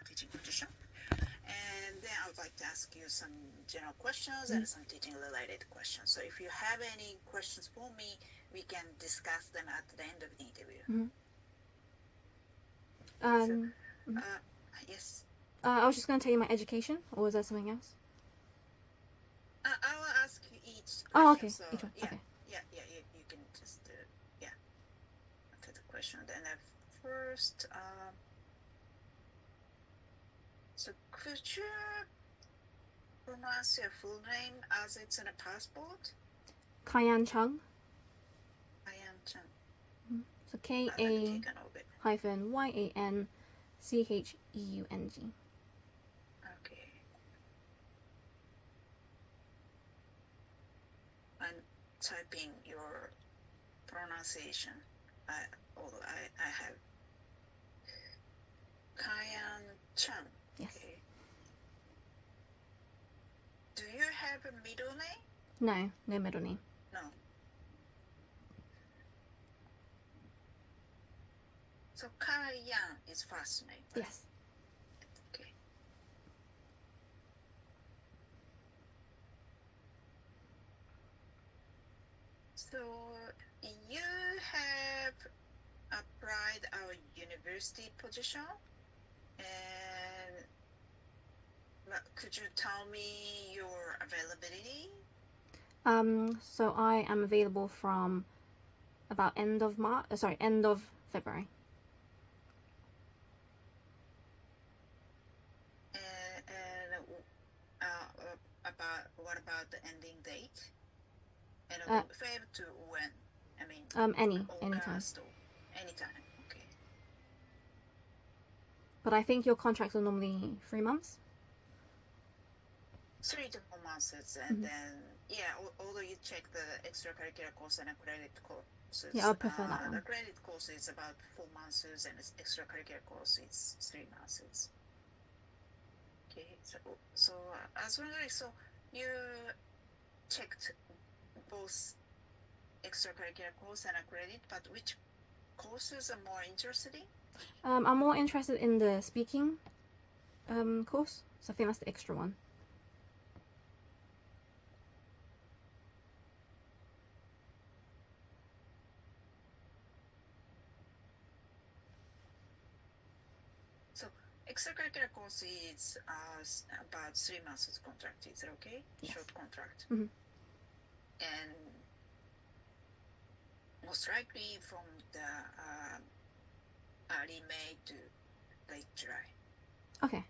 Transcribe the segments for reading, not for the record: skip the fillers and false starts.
teaching position. And then I would like to ask you some general questions and some teaching related questions. So if you have any questions for me, we can discuss them at the end of the interview. Yes. I was just going to tell you my education, or was that something else? I will ask you each question. Oh, okay. So, each one. Yeah, okay. You can just, answer the question. Then first, so could you pronounce your full name as it's in a passport? Kayan Chung. Kayan Chung. So KAYANCHEUNG. Okay. I'm typing your pronunciation. Although I have Kayan Chung. Yes. Okay. Do you have a middle name? No middle name. No. So Kayan is first name, right? Yes. Okay. So you have applied our university position, and could you tell me your availability? So I am available from about end of February. And what about the ending date? And Feb to when? I mean, anytime. Anytime. Okay. But I think your contracts are normally 3 months. 3 to 4 months, and then although you check the extracurricular course and accredited courses. Yeah, I prefer that one. The accredited course is about 4 months, and the extracurricular course is 3 months. Okay, so I was wondering, so you checked both extracurricular course and accredited, but which courses are more interested in? I'm more interested in the speaking course, so I think that's the extra one. So extracurricular course is about 3 months contract. Is it okay? Yes. Short contract. Mm-hmm. And most likely from the early May to late July. Okay.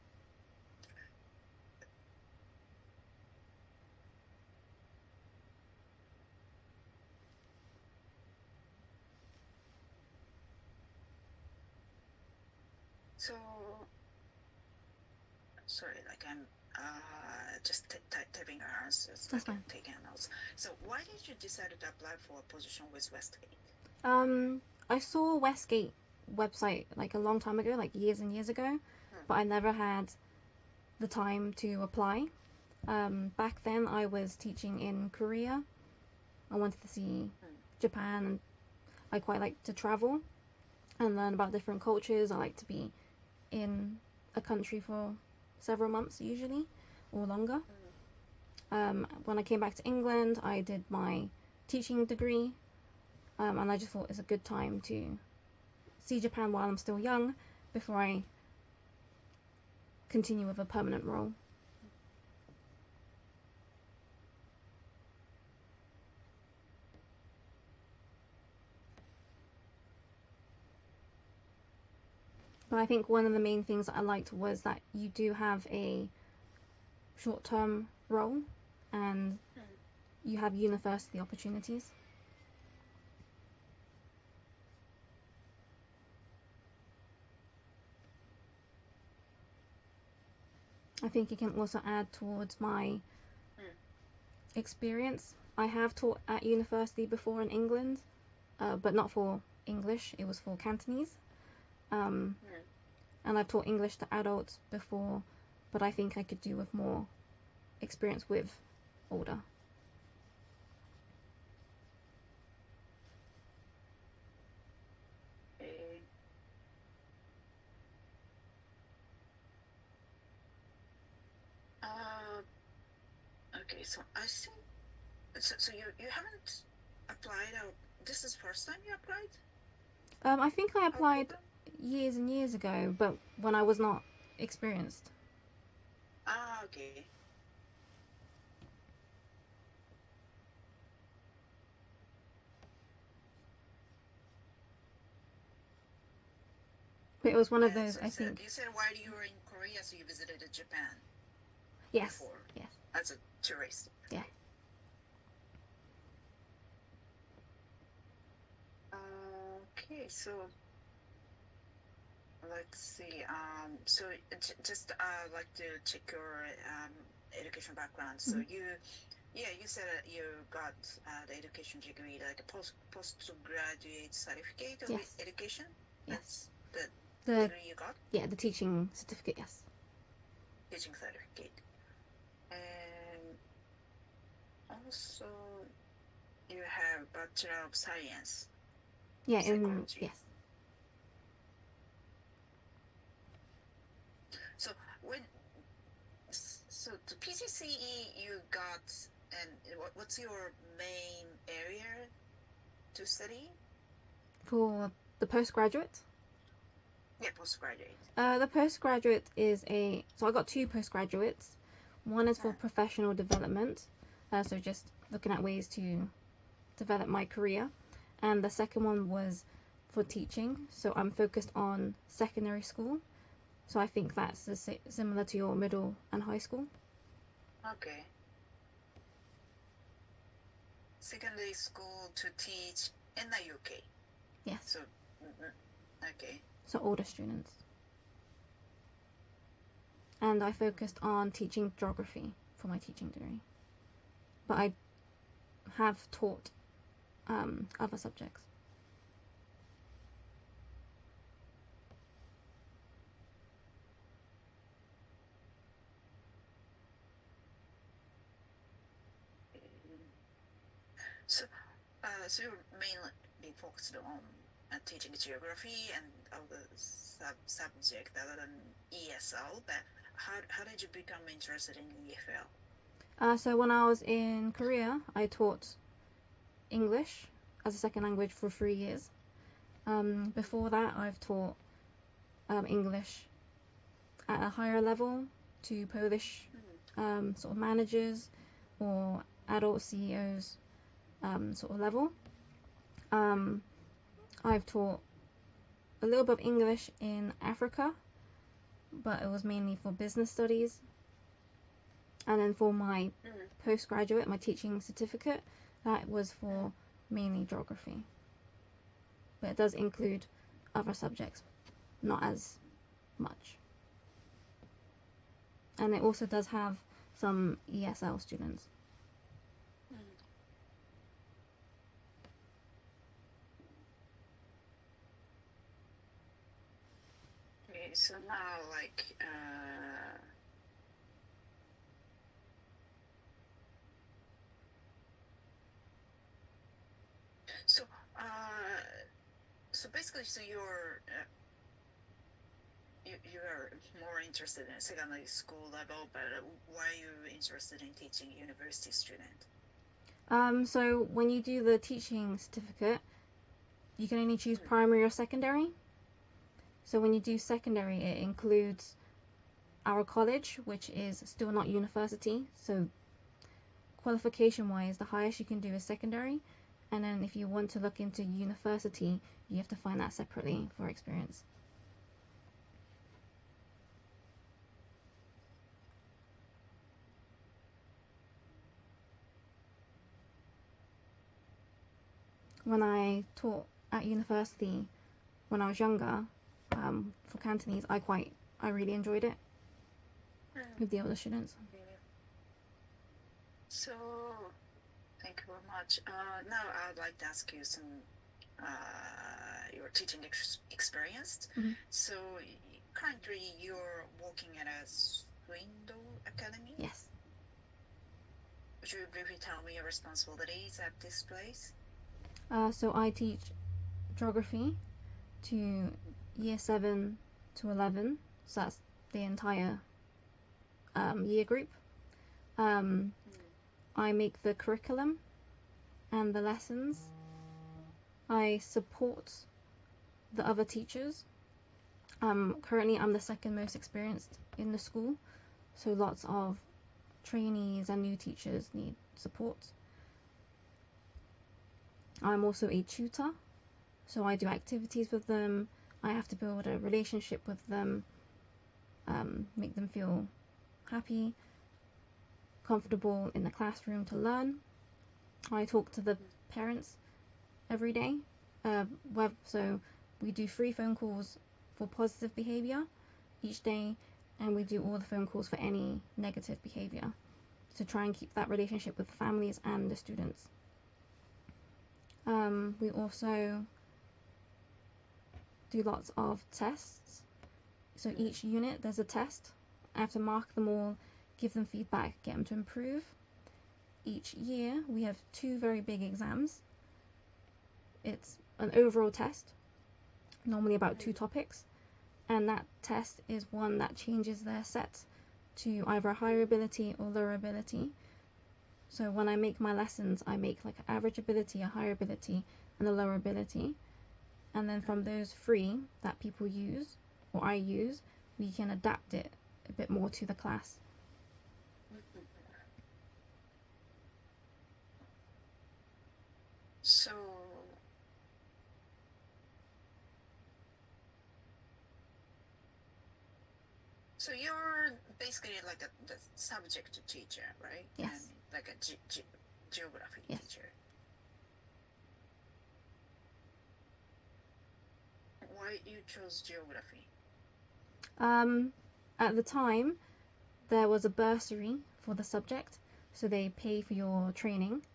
So, sorry, like I'm just typing our answers. That's fine. Taking notes. So, why did you decide to apply for a position with Westgate? I saw Westgate website like a long time ago, like years and years ago, but I never had the time to apply. Back then I was teaching in Korea. I wanted to see Japan, and I quite like to travel and learn about different cultures. I like to be in a country for several months usually, or longer. When I came back to England, I did my teaching degree, and I just thought it's a good time to see Japan while I'm still young before I continue with a permanent role. But I think one of the main things that I liked was that you do have a short-term role and you have university opportunities. I think it can also add towards my experience. I have taught at university before in England, but not for English, it was for Cantonese. And I've taught English to adults before, but I think I could do with more experience with older. Okay, so I think so you haven't applied out. This is first time you applied I think I our applied program? years and years ago, but when I was not experienced. Ah, okay. But it was one of And those, so I think. you said while you were in Korea, so you visited Japan Yes. before Yes. as a tourist. Yeah. Okay, so let's see. So just like to check your education background. So Mhm. you said you got the education degree, like a postgraduate certificate of Yes. education. Yes. That's the The degree you got, the teaching certificate. Yes. teaching certificate, and also you have Bachelor of Science, Yeah. In Psychology. yes. So when so the PGCE you got, and what's your main area to study? For the postgraduate. Yeah, postgraduate. The postgraduate is a. So I got two postgraduates. One is for Hmm. professional development, so just looking at ways to develop my career, and the second one was for teaching. So I'm focused on secondary school. So I think that's similar to your middle and high school. Okay. Secondary school to teach in the UK. Yes. So, okay. So older students. And I focused on teaching geography for my teaching degree. But I have taught other subjects. So, so you're mainly focused on teaching geography and other subject other than ESL. But how did you become interested in EFL? So when I was in Korea, I taught English as a second language for 3 years. Before that, I've taught English at a higher level to Polish sort of managers or adult CEOs sort of level. I've taught a little bit of English in Africa, but it was mainly for business studies. And then for my postgraduate, my teaching certificate, that was for mainly geography. But it does include other subjects, not as much. And it also does have some ESL students. Okay, so now so uh, so basically, so you are more interested in secondary school level, but why are you interested in teaching university student? So when you do the teaching certificate, you can only choose primary or secondary. So when you do secondary, it includes our college, which is still not university. So qualification wise, the highest you can do is secondary. And then if you want to look into university, you have to find that separately for experience. When I taught at university when I was younger, for Cantonese, I really enjoyed it with the older students. So, thank you very much. Now I'd like to ask you some your teaching experience. Mhm. So, currently you're working at a Swindle Academy. Yes. Would you briefly tell me your responsibilities at this place? So I teach geography to year 7 to 11. So that's the entire year group. I make the curriculum and the lessons. I support the other teachers. Currently, I'm the second most experienced in the school, so lots of trainees and new teachers need support. I'm also a tutor, so I do activities with them. I have to build a relationship with them, make them feel happy, comfortable in the classroom to learn. I talk to the parents every day. So we do 3 phone calls for positive behavior each day, and we do all the phone calls for any negative behavior to try and keep that relationship with the families and the students. We also do lots of tests. So each unit there's a test. I have to mark them all, give them feedback, get them to improve. Each year we have 2 very big exams. It's an overall test, normally about 2 topics, and that test is one that changes their set to either a higher ability or lower ability. So when I make my lessons, I make like an average ability, a higher ability, and a lower ability. And then from those 3 that people use, or I use, we can adapt it a bit more to the class. So you're basically like the subject teacher, right? Yes. And like a geography Yes. teacher. Why you chose geography? At the time, there was a bursary for the subject, so they pay for your training.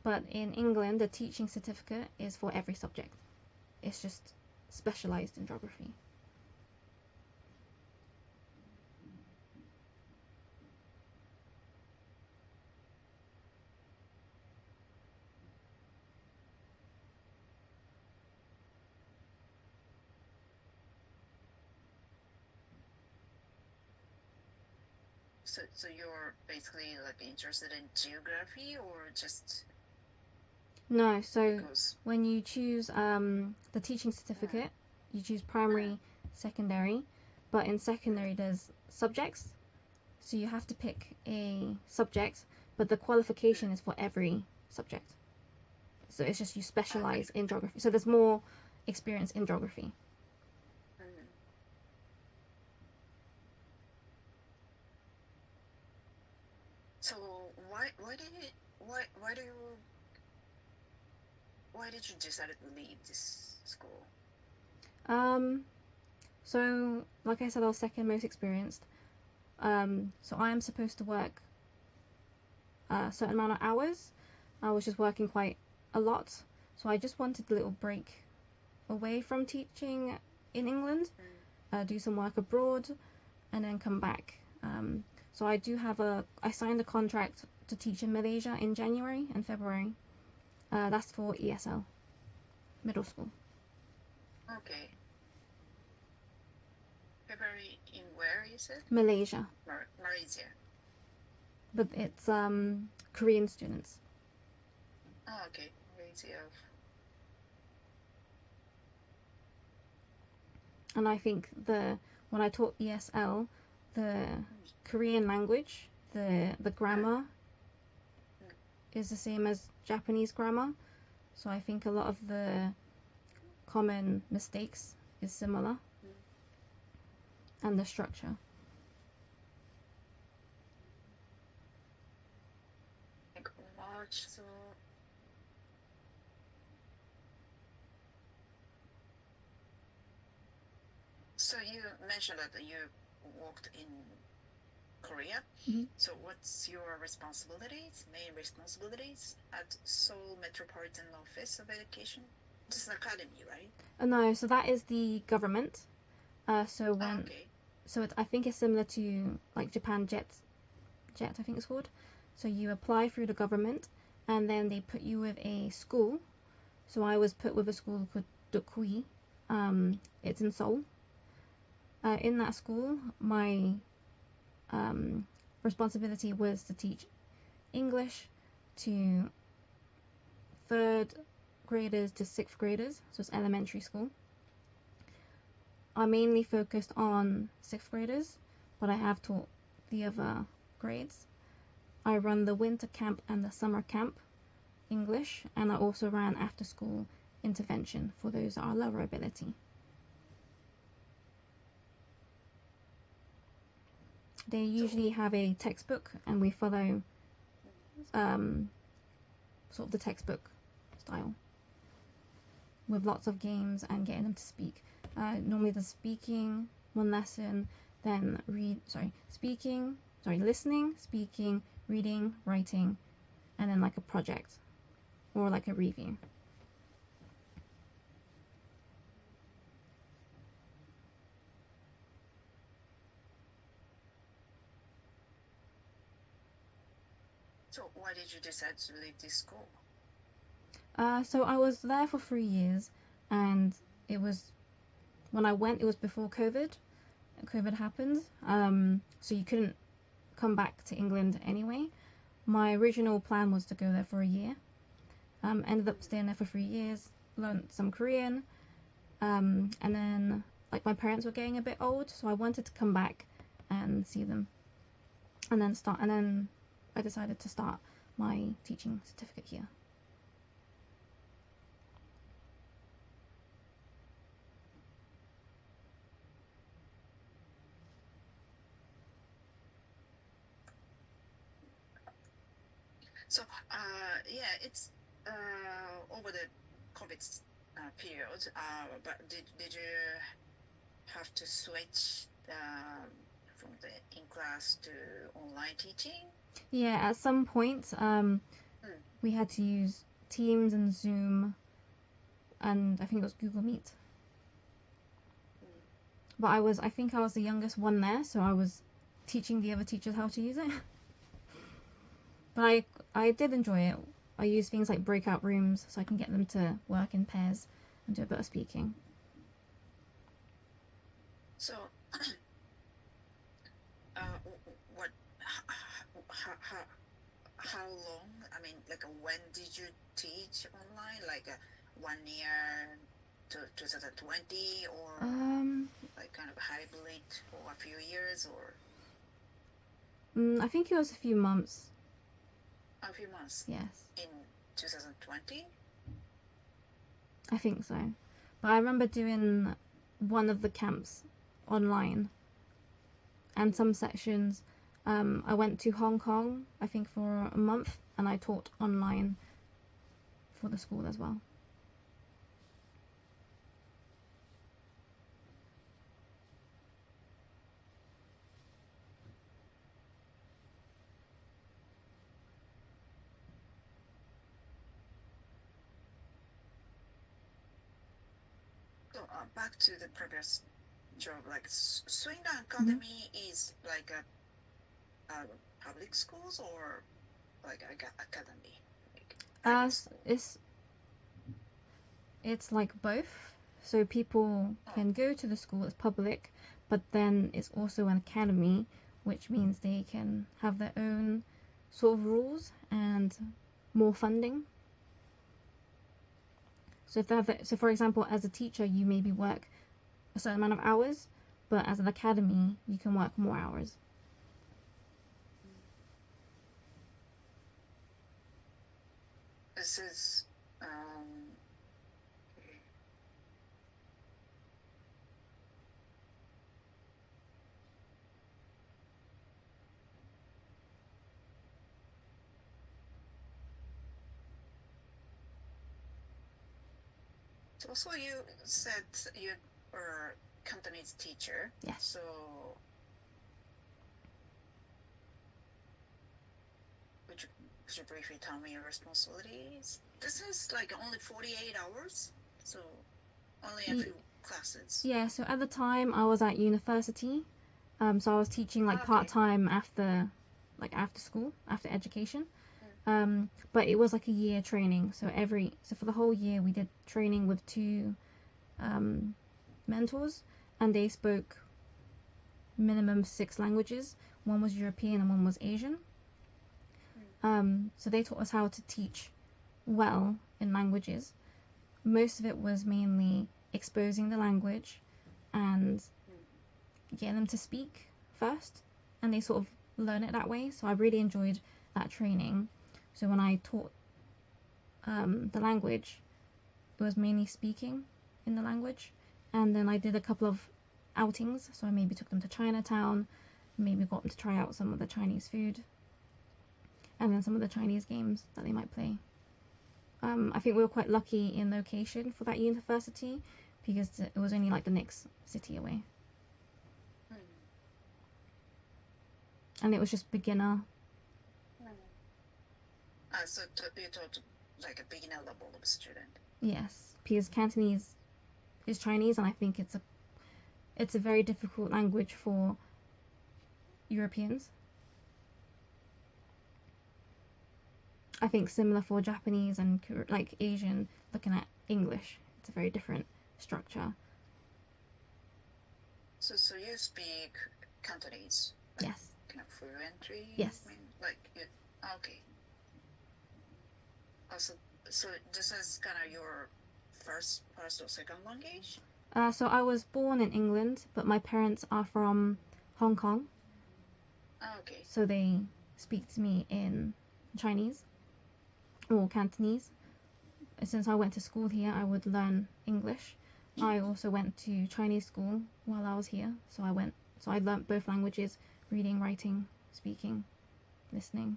But in England, the teaching certificate is for every subject. It's just specialized in geography. So you're basically like interested in geography or just No, so because when you choose the teaching certificate, you choose primary, secondary, but in secondary there's subjects, so you have to pick a subject, but the qualification is for every subject. So it's just you specialize in geography. So there's more experience in geography. So why did you decide to leave this school? So like I said, I was second most experienced. So I am supposed to work a certain amount of hours. I was just working quite a lot, so I just wanted a little break away from teaching in England, do some work abroad, and then come back. So I signed a contract to teach in Malaysia in January and February. That's for ESL, middle school. Okay. February in where you said? Malaysia. Malaysia. But it's Korean students. Oh, okay. Malaysia. And I think when I taught ESL, the Korean language, the grammar is the same as Japanese grammar. So I think a lot of the common mistakes is similar. And the structure. Like March, so you mentioned that you worked in Korea. Mm-hmm. So what's your main responsibilities at Seoul Metropolitan Office of Education? This is an academy, right? No, so that is the government. So I think it's similar to like Japan Jet, I think it's called. So you apply through the government, and then they put you with a school. So I was put with a school called Dokui. It's in Seoul. In that school, my responsibility was to teach English, to third graders to sixth graders, so it's elementary school. I mainly focused on sixth graders, but I have taught the other grades. I run the winter camp and the summer camp English, and I also ran after school intervention for those that are lower ability. They usually have a textbook, and we follow sort of the textbook style with lots of games and getting them to speak. Normally the speaking one lesson, then listening, speaking, reading, writing, and then like a project or like a review. So why did you decide to leave this school? So I was there for 3 years, and it was when I went. It was before COVID. COVID happened, so you couldn't come back to England anyway. My original plan was to go there for a year. Ended up staying there for 3 years, learned some Korean, and then like my parents were getting a bit old, so I wanted to come back and see them, and then I decided to start my teaching certificate here. So it's over the COVID period. But did you have to switch from the in-class to online teaching? Yeah, at some point, we had to use Teams and Zoom, and I think it was Google Meet. But I think I was the youngest one there, so I was teaching the other teachers how to use it. But I did enjoy it. I use things like breakout rooms so I can get them to work in pairs and do a bit of speaking. So, how long? I mean, like, when did you teach online? Like, 1 year to 2020, or like kind of hybrid for a few years, or I think it was a few months. a few months? Yes. In 2020? I think so. But I remember doing one of the camps online, and some sections. I went to Hong Kong, I think, for a month, and I taught online for the school as well. So, back to the previous job, like Swindon Academy is like a public schools or like academy? It's like both. So people can go to the school, it's public, but then it's also an academy, which means they can have their own sort of rules and more funding. So for example, as a teacher, you maybe work a certain amount of hours, but as an academy, you can work more hours. This is so you said you were Cantonese teacher. Yes. So could you briefly tell me your responsibilities? This is like only 48 hours, so only a few classes. Yeah, so at the time I was at university, so I was teaching like part-time after school, after education. But it was like a year training, so for the whole year we did training with 2 mentors, and they spoke minimum 6 languages. One was European and one was Asian. So they taught us how to teach well in languages. Most of it was mainly exposing the language and getting them to speak first, and they sort of learn it that way. So I really enjoyed that training. So when I taught the language, it was mainly speaking in the language, and then I did a couple of outings. So I maybe took them to Chinatown, maybe got them to try out some of the Chinese food, and then some of the Chinese games that they might play. I think we were quite lucky in location for that university because it was only like the next city away. And it was just beginner. So you taught like a beginner level of student. Yes, because Cantonese is Chinese, and I think it's a very difficult language for Europeans. I think similar for Japanese and like Asian, looking at English, it's a very different structure. So you speak Cantonese? Like, yes. Kind of fluently? Yes. I mean, like you, okay. So this is kind of your first or second language? So I was born in England, but my parents are from Hong Kong. Okay. So they speak to me in Chinese or Cantonese. Since I went to school here, I would learn English. I also went to Chinese school while I was here, so I learnt both languages: reading, writing, speaking, listening.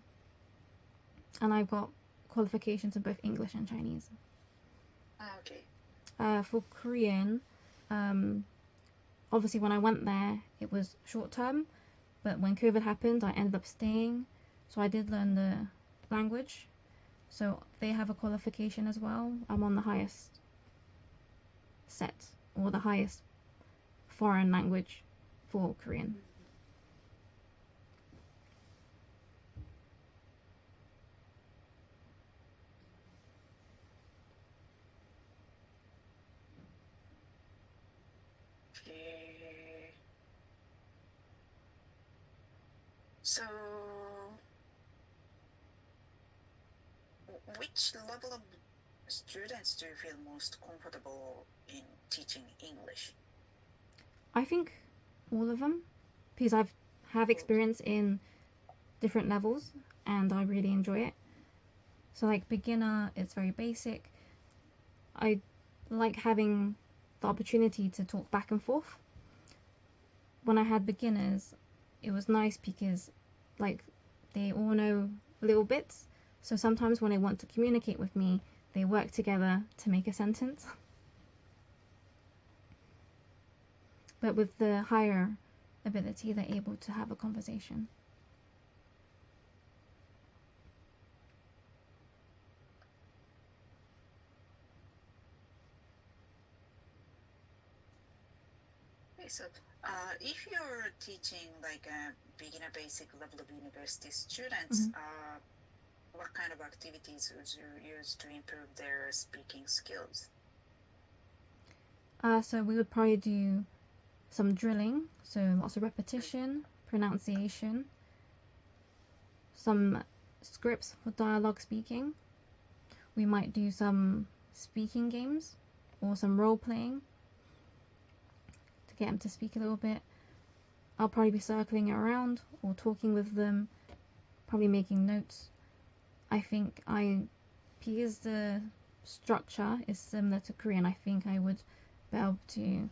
And I've got qualifications in both English and Chinese. Okay. For Korean, obviously when I went there, it was short term, but when COVID happened, I ended up staying, so I did learn the language. So they have a qualification as well. I'm on the highest set, or the highest foreign language for Korean. Okay. So which level of students do you feel most comfortable in teaching English? I think all of them, because I've have experience in different levels and I really enjoy it. So like beginner, it's very basic. I like having the opportunity to talk back and forth. When I had beginners, it was nice because like they all know little bits. So sometimes when they want to communicate with me, they work together to make a sentence. But with the higher ability, they're able to have a conversation. Okay, so if you're teaching like a beginner basic level of university students, what kind of activities would you use to improve their speaking skills? So we would probably do some drilling, so lots of repetition, pronunciation, some scripts for dialogue speaking. We might do some speaking games or some role playing to get them to speak a little bit. I'll probably be circling around or talking with them, probably making notes. I think because the structure is similar to Korean, I think I would be able to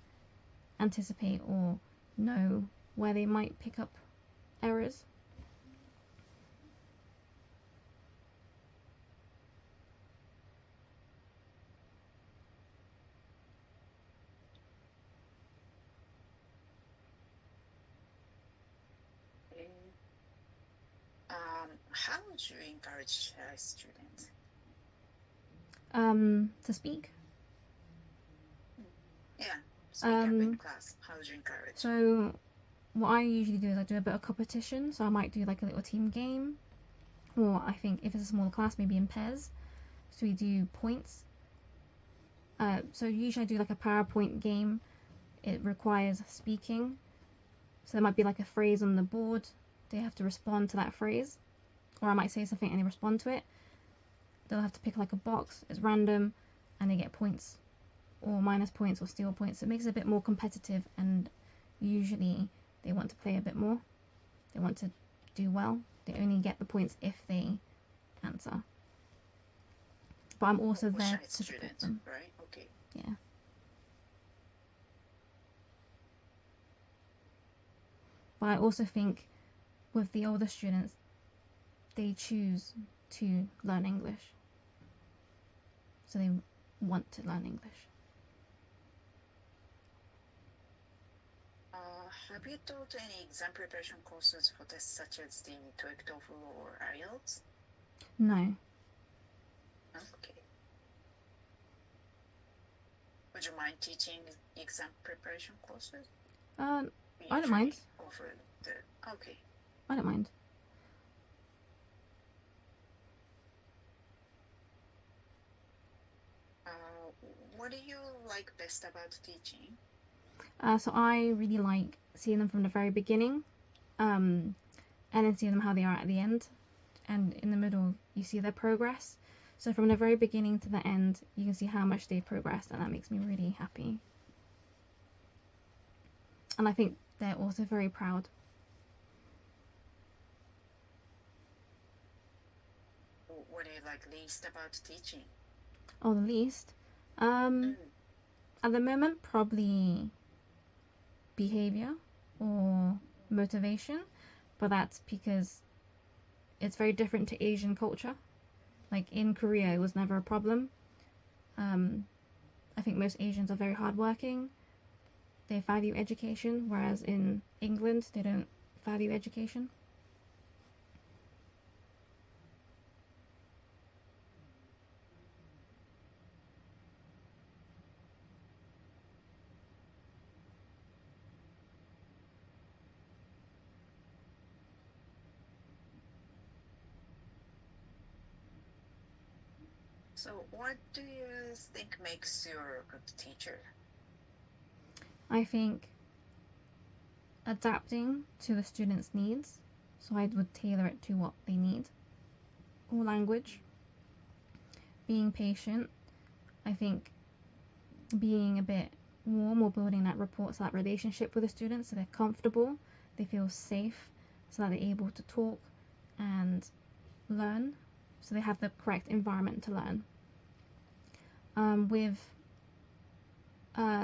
anticipate or know where they might pick up errors. How would you encourage students? To speak. Yeah, speak up in class. How would you encourage? So what I usually do is I do a bit of competition. So I might do like a little team game, or I think if it's a small class, maybe in pairs. So we do points. So usually I do like a PowerPoint game. It requires speaking. So there might be like a phrase on the board. They have to respond to that phrase. or I might say something and they respond to it, they'll have to pick like a box. It's random, and they get points, or minus points, or steal points. It makes it a bit more competitive, and usually they want to play a bit more. They want to do well. They only get the points if they answer. But I'm also there to support them. Right? Okay. Yeah. But I also think with the older students, they choose to learn English. So they want to learn English. Have you taught any exam preparation courses for tests such as the TOEIC, TOEFL, or IELTS? No. Okay. Would you mind teaching exam preparation courses? I don't mind. Okay. I don't mind. What do you like best about teaching? So I really like seeing them from the very beginning, and then seeing them how they are at the end, and in the middle you see their progress. So from the very beginning to the end, you can see how much they've progressed, and that makes me really happy. And I think they're also very proud. What do you like least about teaching? Oh, the least? At the moment, probably behavior or motivation, but that's because it's very different to Asian culture. Like in Korea, it was never a problem. I think most Asians are very hardworking. They value education, whereas in England, they don't value education. So what do you think makes you a good teacher? I think adapting to the students' needs, so I would tailor it to what they need. Or language. Being patient. I think being a bit warm, or building that rapport, so that relationship with the students, so they're comfortable, they feel safe, so that they're able to talk and learn, so they have the correct environment to learn.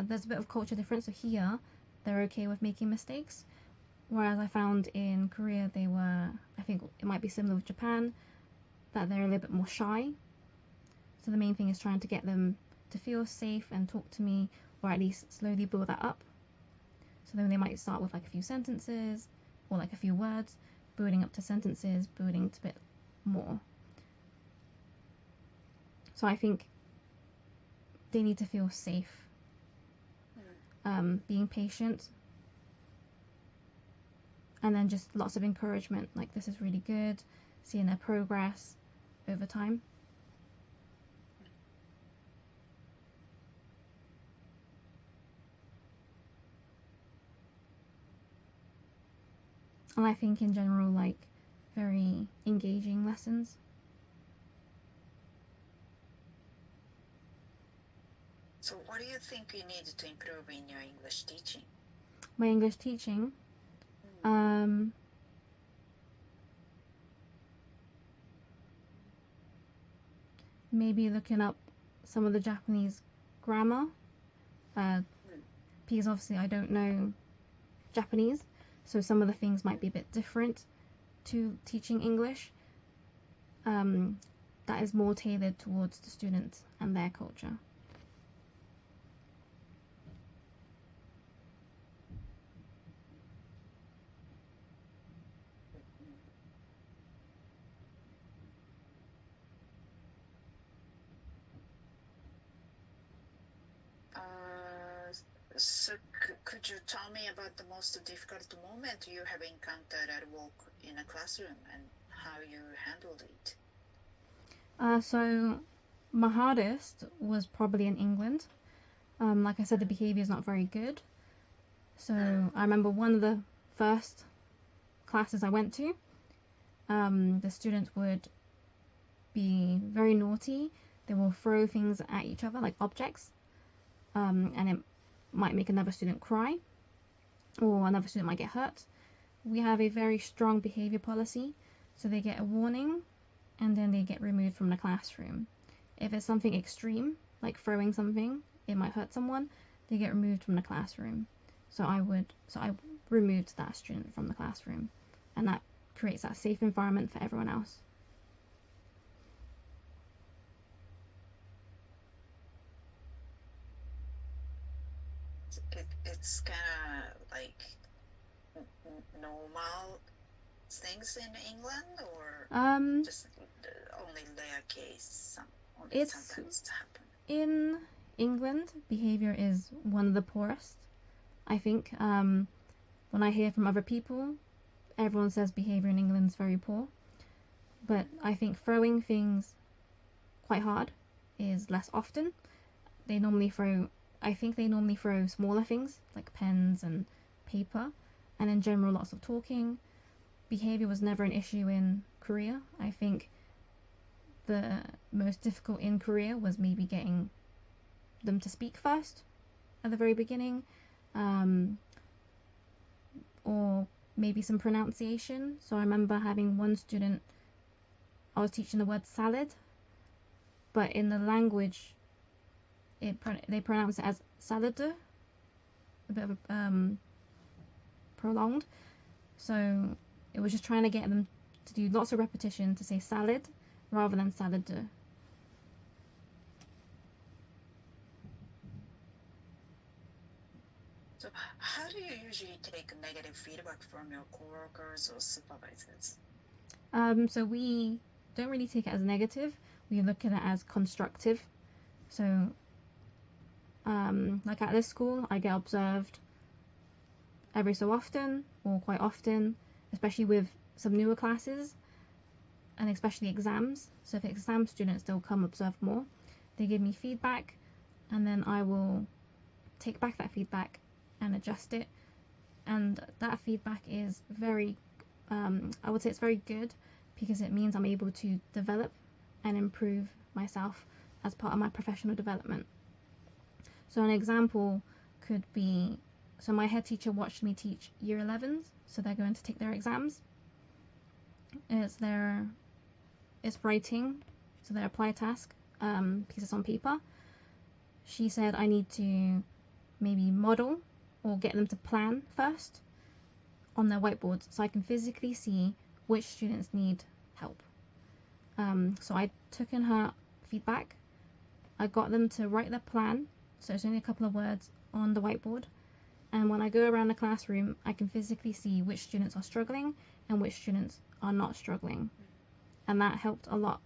There's a bit of culture difference, so here they're okay with making mistakes, whereas I found in Korea they were, I think it might be similar with Japan, that they're a little bit more shy. So the main thing is trying to get them to feel safe and talk to me, or at least slowly build that up. So then they might start with like a few sentences or like a few words, building up to sentences, building to a bit more. So I think they need to feel safe. Being patient, and then just lots of encouragement, like this is really good, seeing their progress over time. And I think in general, like very engaging lessons. So what do you think you need to improve in your English teaching? My English teaching, maybe looking up some of the Japanese grammar, because obviously I don't know Japanese, so some of the things might be a bit different to teaching English. That is more tailored towards the students and their culture. So could you tell me about the most difficult moment you have encountered at work in a classroom and how you handled it? So my hardest was probably in England. Like I said, the behaviour is not very good. So I remember one of the first classes I went to, the students would be very naughty. They will throw things at each other, like objects, and it might make another student cry, or another student might get hurt. We have a very strong behavior policy, so they get a warning, and then they get removed from the classroom. If it's something extreme, like throwing something, it might hurt someone, they get removed from the classroom. So I removed that student from the classroom, and that creates that safe environment for everyone else. It's kind of like normal things in England, or just only rare case, only sometimes happen? In England, behavior is one of the poorest. I think when I hear from other people, everyone says behavior in England is very poor. But I think throwing things quite hard is less often. I think they normally throw smaller things like pens and paper, and in general lots of talking. Behavior was never an issue in Korea. I think the most difficult in Korea was maybe getting them to speak first at the very beginning, or maybe some pronunciation. So I remember having one student, I was teaching the word salad, but in the language they pronounce it as salade, a bit of a prolonged. So it was just trying to get them to do lots of repetition to say salad rather than salade. So how do you usually take negative feedback from your coworkers or supervisors? So we don't really take it as negative. We look at it as constructive. So like at this school, I get observed every so often, or quite often, especially with some newer classes, and especially exams. So if exam students still come observe more, they give me feedback, and then I will take back that feedback and adjust it. And that feedback is very, I would say it's very good, because it means I'm able to develop and improve myself as part of my professional development. So an example could be, so my head teacher watched me teach year 11s, so they're going to take their exams. It's writing, so their apply task, pieces on paper. She said I need to maybe model or get them to plan first on their whiteboards, so I can physically see which students need help. So I took in her feedback. I got them to write their plan, so it's only a couple of words on the whiteboard. And when I go around the classroom, I can physically see which students are struggling and which students are not struggling. And that helped a lot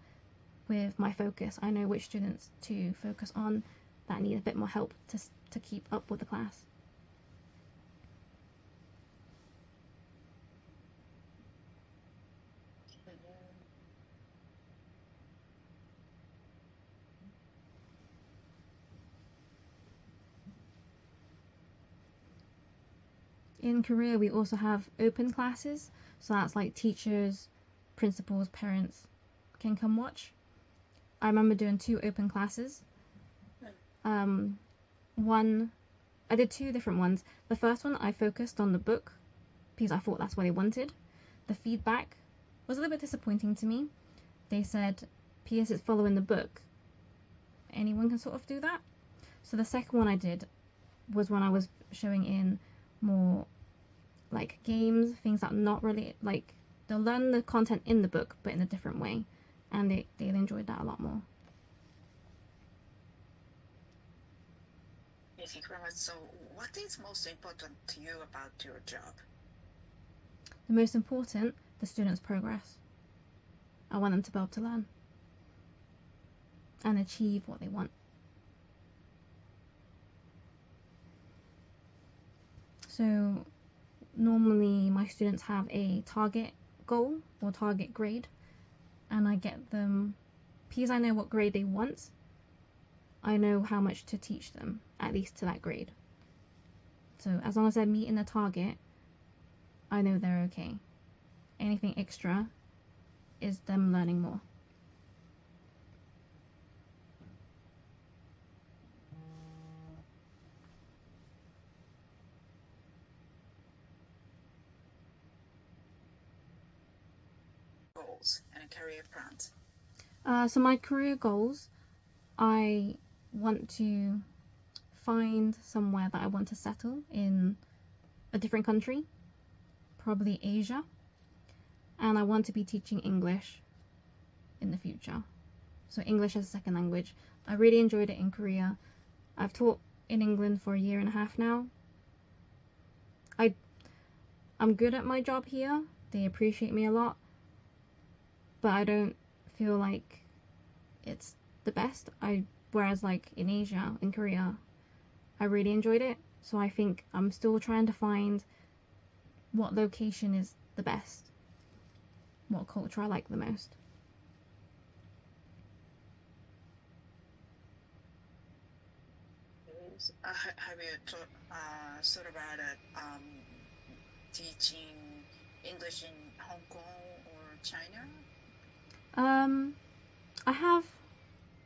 with my focus. I know which students to focus on that need a bit more help to keep up with the class. In Korea, we also have open classes, so that's like teachers, principals, parents can come watch. I remember doing 2 open classes. I did 2 different ones. The first one, I focused on the book because I thought that's what they wanted. The feedback was a little bit disappointing to me. They said, P.S. it's following the book. Anyone can sort of do that. So the second one I did was when I was showing in more like games, things that are not really like, they'll learn the content in the book but in a different way, and they enjoyed that a lot more. Thank you very much. So what is most important to you about your job? The most important, the students' progress. I want them to be able to learn and achieve what they want. So normally my students have a target goal or target grade, and I get them, because I know what grade they want, I know how much to teach them, at least to that grade. So as long as they're meeting the target, I know they're okay. Anything extra, is them learning more. Goals and career plans. So my career goals, I want to find somewhere that I want to settle in a different country, probably Asia, and I want to be teaching English in the future. So English as a second language. I really enjoyed it in Korea. I've taught in England for 1.5 years now. I'm good at my job here. They appreciate me a lot. But I don't feel like it's the best. Whereas like in Asia, in Korea, I really enjoyed it. So I think I'm still trying to find what location is the best, what culture I like the most. Have you thought about teaching English in Hong Kong or China? I have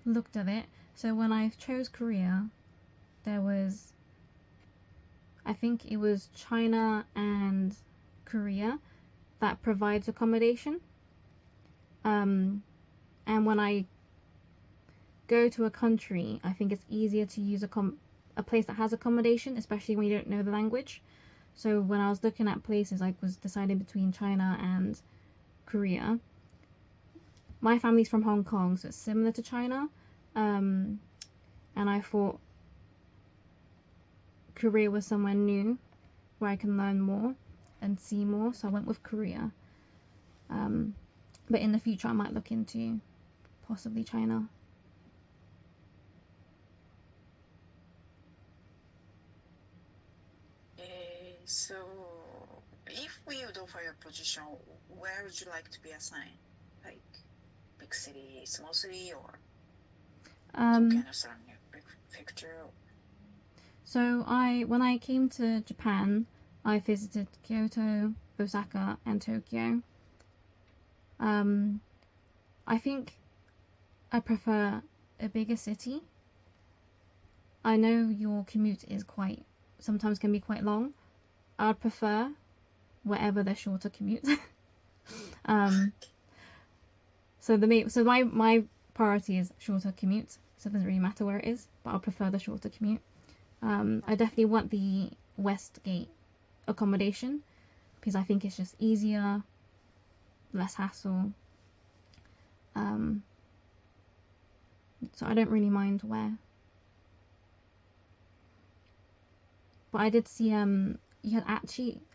looked at it. So when I chose Korea, there was, I think it was China and Korea that provides accommodation. And when I go to a country, I think it's easier to use a place that has accommodation, especially when you don't know the language. So when I was looking at places, I was deciding between China and Korea. My family's from Hong Kong, so it's similar to China. And I thought Korea was somewhere new where I can learn more and see more, so I went with Korea. But in the future, I might look into possibly China. So, if we would offer a position, where would you like to be assigned? Like, big city, small city, or some kind of surrounding prefecture? So when I came to Japan, I visited Kyoto, Osaka, and Tokyo. I think I prefer a bigger city. I know your commute is sometimes can be quite long. I'd prefer wherever the shorter commute. So my priority is shorter commute. So it doesn't really matter where it is, but I'll prefer the shorter commute. I definitely want the Westgate accommodation because I think it's just easier, less hassle. So I don't really mind where. But I did see you had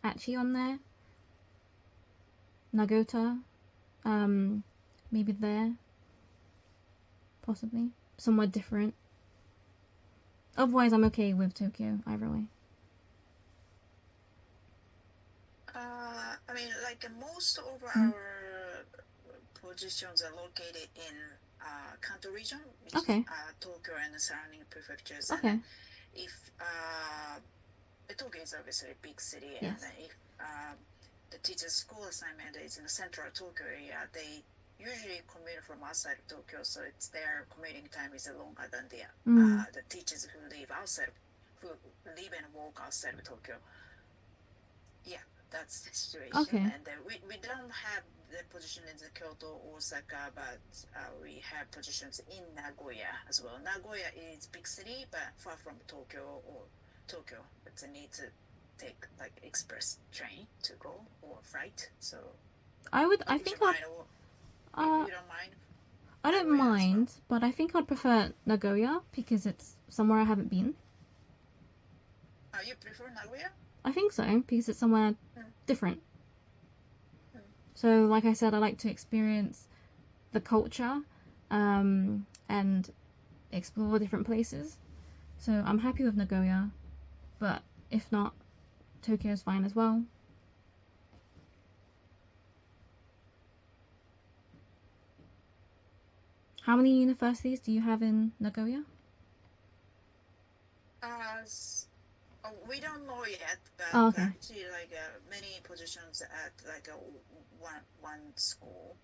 Achi on there. Nagota. Maybe there. Possibly. Somewhere different. Otherwise I'm okay with Tokyo either way. I mean, like most of our positions are located in Kanto region, which is Tokyo and the surrounding prefectures. Okay. And if Tokyo is obviously a big city, yes. And then if the teacher's school assignment is in the central Tokyo area, they usually commute from outside of Tokyo, so it's their commuting time is longer than the teachers who live and work outside of Tokyo. Yeah, that's the situation. Okay. And we don't have the position in the Kyoto, Osaka, but we have positions in Nagoya as well. Nagoya is big city, but far from Tokyo. But you need to take like express train to go or flight. So I think you don't mind? I don't mind, well. But I think I'd prefer Nagoya because it's somewhere I haven't been. You prefer Nagoya? I think so, because it's somewhere different. So, like I said, I like to experience the culture and explore different places. So I'm happy with Nagoya, but if not, Tokyo is fine as well. How many universities do you have in Nagoya? We don't know yet, but actually, like many positions at like one school.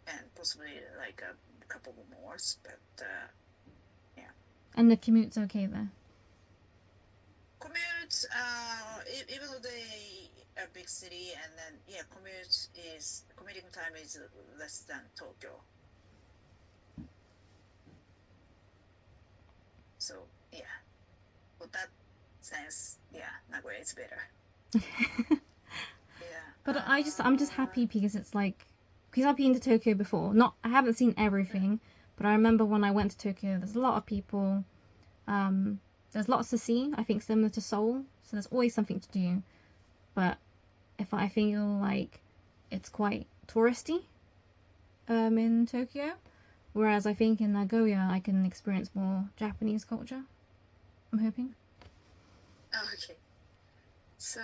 and possibly like a couple more. But yeah. And the commute's okay there? Commute, even though they are big city, and then yeah, commuting time is less than Tokyo. So yeah, for that sense, yeah, Nagoya is better. Yeah. But I'm just happy because it's like, because I've been to Tokyo before. I haven't seen everything, but I remember when I went to Tokyo, there's a lot of people. There's lots to see. I think similar to Seoul, so there's always something to do. But if I feel like it's quite touristy, in Tokyo, whereas I think in Nagoya I can experience more Japanese culture. I'm hoping. Okay. So,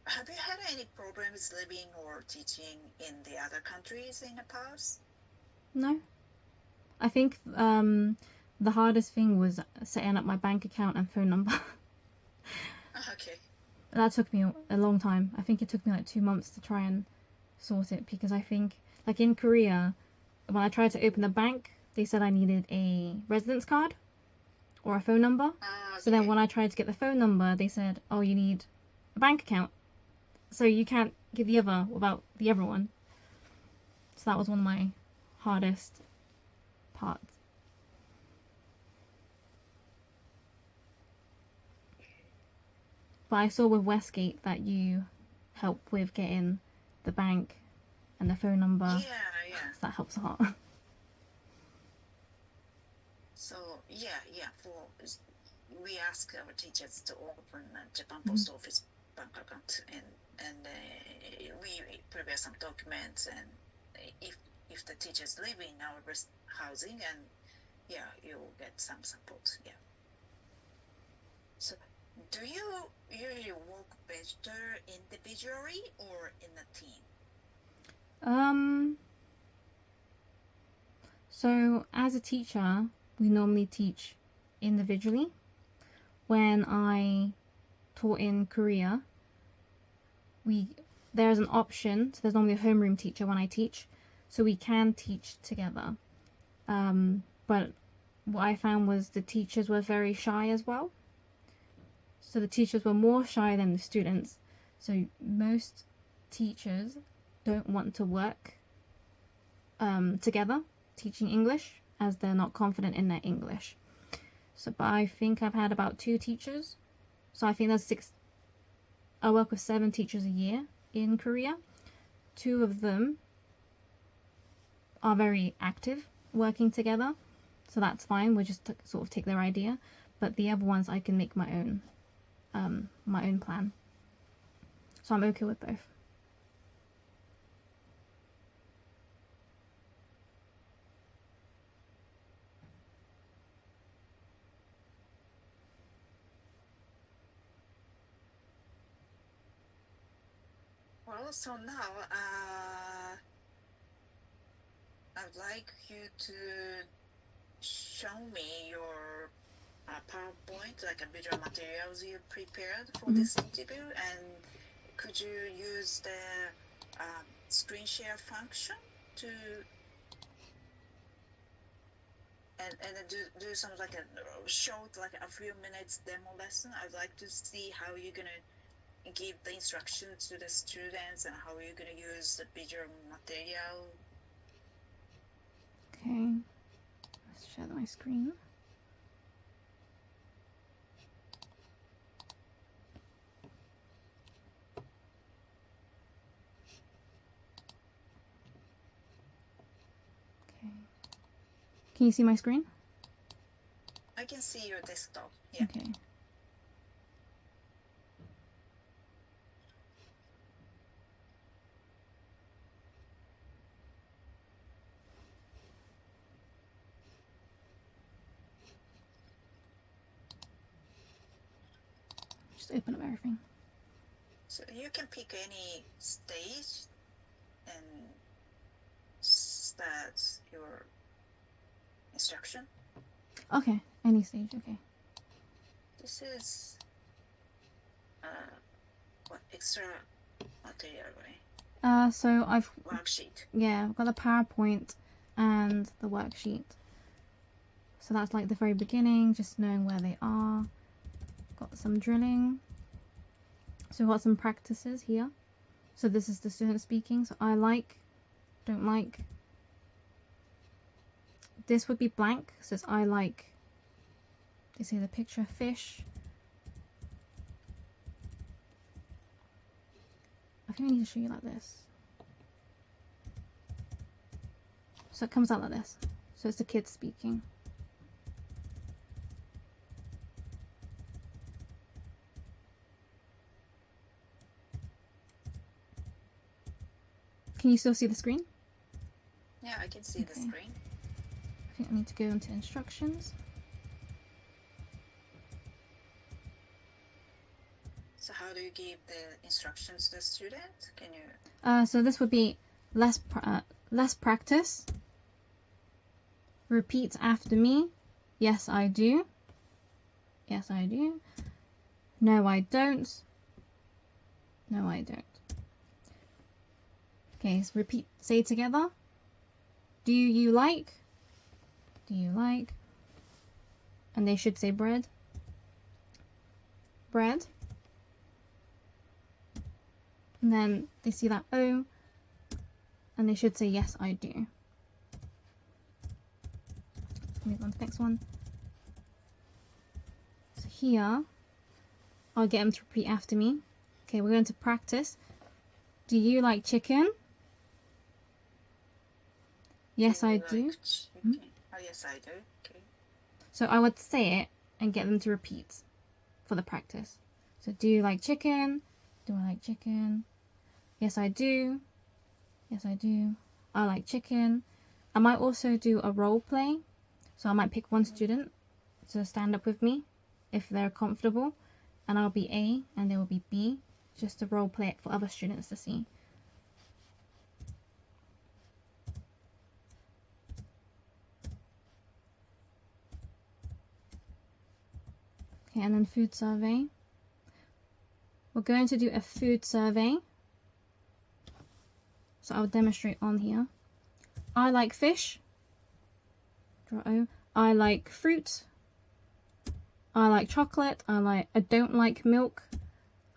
have you had any problems living or teaching in the other countries in the past? No. I think the hardest thing was setting up my bank account and phone number. Okay. That took me a long time. I think it took me like 2 months to try and sort it, because I think, like in Korea, when I tried to open the bank, they said I needed a residence card or a phone number. Okay. So then when I tried to get the phone number, they said, oh, you need a bank account. So you can't give the other without the other one. So that was one of my hardest parts. But I saw with Westgate that you help with getting the bank and the phone number. Yeah. So that helps a lot. So yeah. We ask our teachers to open a Japan Post Office bank account, and we prepare some documents, and if the teachers live in our housing, and yeah, you'll get some support. Yeah. So, do you usually work better individually or in a team? So as a teacher, we normally teach individually. When I taught in Korea, there's an option, so there's normally a homeroom teacher when I teach, so we can teach together. But what I found was the teachers were very shy as well. So the teachers were more shy than the students. So most teachers don't want to work together teaching English, as they're not confident in their English. So, but I think I've had about 2 teachers. So I think there's 6. I work with 7 teachers a year in Korea. 2 of them are very active working together, so that's fine. We'll just sort of take their idea. But the other ones I can make my own plan. So I'm okay with both. Well, so now I'd like you to show me your PowerPoint, like a visual materials you prepared for this interview, and could you use the screen share function to and do some like a short, like a few minutes demo lesson? I'd like to see how you're gonna give the instructions to the students and how you're gonna use the visual material. Okay, let's share my screen. Okay, can you see my screen? I can see your desktop. Yeah. Okay. Just open up everything. So you can pick any stage and start your instruction. Okay, any stage, okay. This is what extra material, right? So I've worksheet? I've got the PowerPoint and the worksheet. So that's like the very beginning, just knowing where they are. Got some drilling. So we've got some practices here. So this is the student speaking. So I like, don't like. This would be blank. It says I like. You see the picture, fish. I think I need to show you like this. So it comes out like this. So it's the kids speaking. Can you still see the screen? Yeah, I can see the screen. I think I need to go into instructions. So how do you give the instructions to the student? Can you? So this would be less practice. Repeat after me. Yes, I do. Yes, I do. No, I don't. No, I don't. Okay, so repeat. Say together. Do you like? Do you like? And they should say bread. Bread. And then they see that O, and they should say yes, I do. Let's move on to the next one. So here, I'll get them to repeat after me. Okay, we're going to practice. Do you like chicken? Yes, I do. Oh, yes, I do. Okay. So I would say it and get them to repeat for the practice. So do you like chicken? Do I like chicken? Yes, I do. Yes, I do. I like chicken. I might also do a role play. So I might pick one student to stand up with me if they're comfortable. And I'll be A and they will be B. Just to role play it for other students to see. Okay, and then food survey. We're going to do a food survey. So I'll demonstrate on here. I like fish. Draw O. I like fruit. I like chocolate. I don't like milk.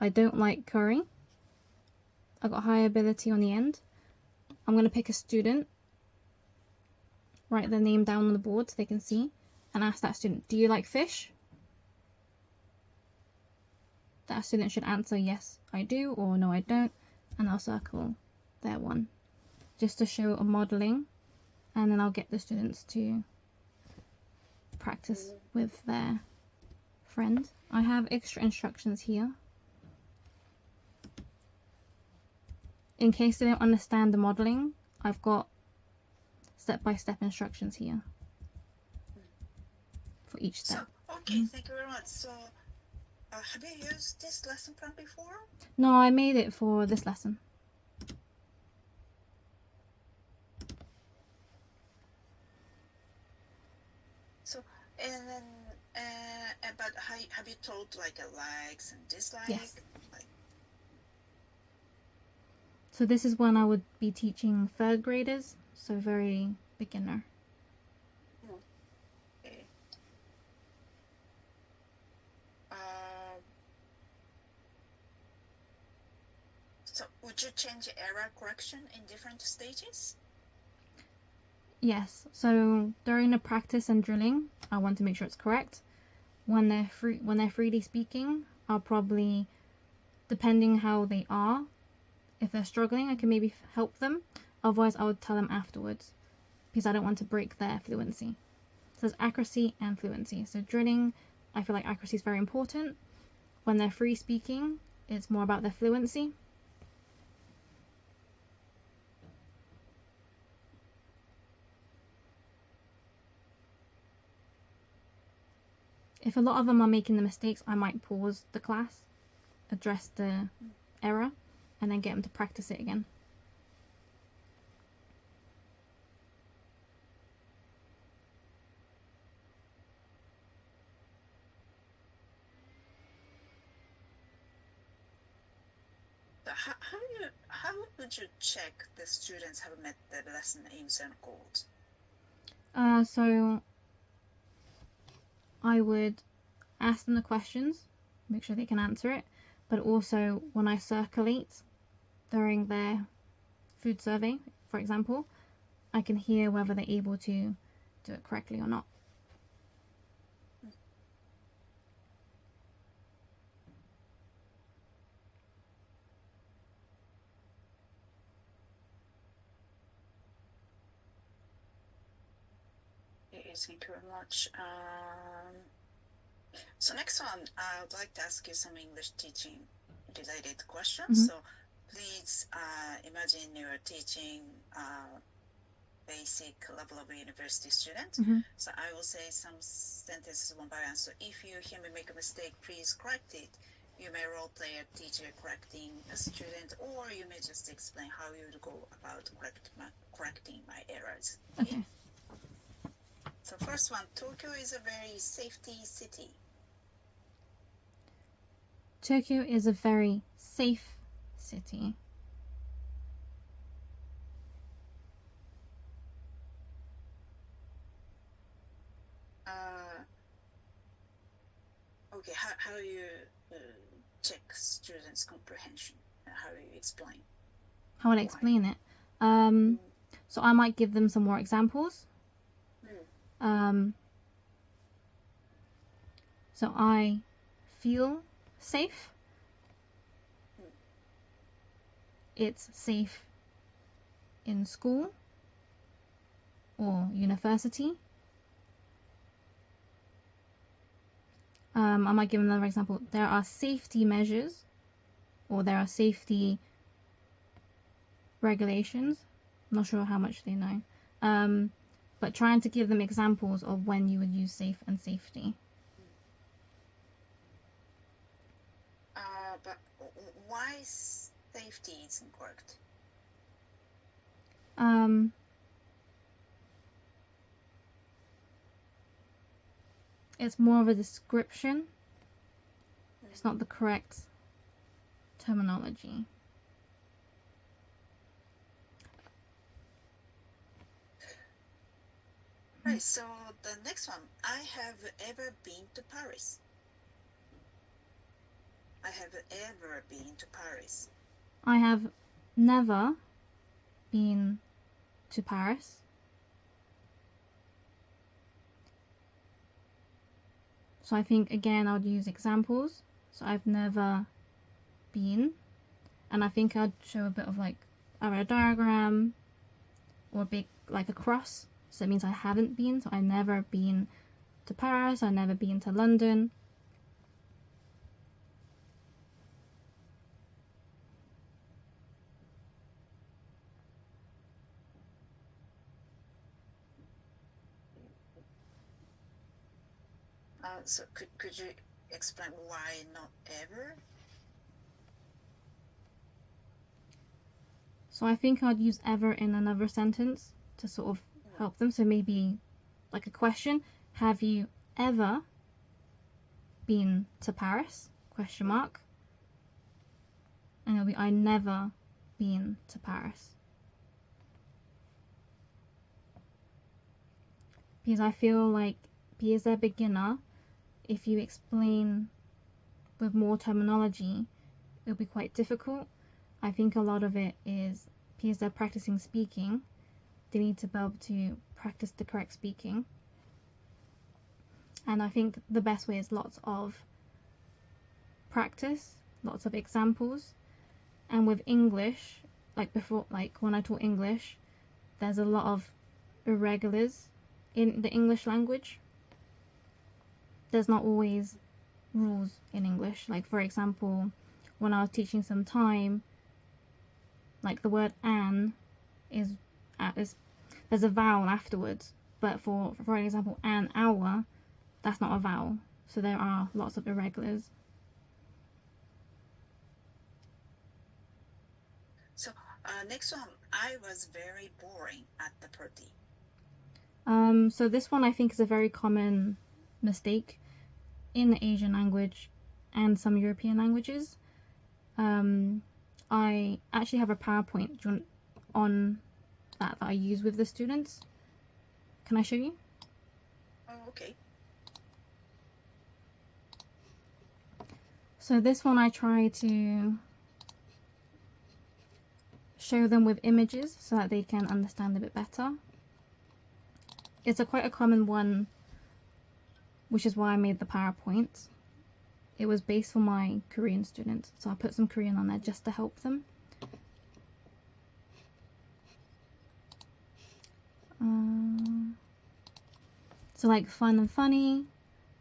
I don't like curry. I got high ability on the end. I'm going to pick a student. Write their name down on the board so they can see. And ask that student, do you like fish? That student should answer yes, I do, or no, I don't. And I'll circle their one. Just to show a modelling. And then I'll get the students to practice with their friend. I have extra instructions here. In case they don't understand the modelling, I've got step-by-step instructions here for each step. So, okay, thank you very much. So, have you used this lesson plan before? No, I made it for this lesson. So, and then, but have you told like likes and dislikes? Yes. Like, so this is when I would be teaching third graders, so very beginner. okay. So would you change error correction in different stages? Yes, so during the practice and drilling, I want to make sure it's correct. When they're 3D speaking, I'll probably, depending how they are, if they're struggling, I can maybe help them. Otherwise, I would tell them afterwards because I don't want to break their fluency. So there's accuracy and fluency. So drilling, I feel like accuracy is very important. When they're free speaking, it's more about their fluency. If a lot of them are making the mistakes, I might pause the class, address the error, and then get them to practice it again. How would you check the students have met the lesson aims and goals? So I would ask them the questions, make sure they can answer it, but also when I circulate during their food survey, for example, I can hear whether they're able to do it correctly or not. Thank you very much. So next one, I would like to ask you some English teaching related questions. Mhm. So please imagine you're teaching basic level of university student. Mhm. So I will say some sentences one by one. So if you hear me make a mistake, please correct it. You may role play a teacher correcting a student, or you may just explain how you would go about correcting my errors. Okay. So first one, Tokyo is a very safety city. Tokyo is a very safe city. Okay, how do you check students' comprehension? How do you explain? How would I explain it? So I might give them some more examples. So I feel safe. It's safe in school or university. I might give another example. There are safety measures or there are safety regulations. I'm not sure how much they know. But trying to give them examples of when you would use safe and safety. But why safety isn't correct? It's more of a description. It's not the correct terminology. Right, so the next one, I have ever been to Paris. I have ever been to Paris. I have never been to Paris. So I think again I would use examples. So I've never been, and I think I'd show a bit of like either a diagram or a big like a cross. So it means I haven't been. So I've never been to Paris. I've never been to London. So could you explain why not ever? So I think I'd use ever in another sentence to sort of help them. So maybe like a question: have you ever been to Paris? Question mark. And it'll be I never been to Paris. Because I feel like because they're beginner, if you explain with more terminology, it'll be quite difficult. I think a lot of it is because they're practicing speaking, they need to be able to practice the correct speaking. And I think the best way is lots of practice, lots of examples. And with English, like before, like when I taught English, there's a lot of irregulars in the English language. There's not always rules in English. Like for example, when I was teaching some time, like the word an is there's a vowel afterwards, but for example an hour, that's not a vowel. So there are lots of irregulars. So next one, I was very boring at the party. So this one I think is a very common mistake in the Asian language and some European languages. I actually have a PowerPoint on that I use with the students. Can I show you? Oh, okay. So this one I try to show them with images so that they can understand a bit better. It's quite a common one, which is why I made the PowerPoint. It was based for my Korean students, so I put some Korean on there just to help them. So like fun and funny,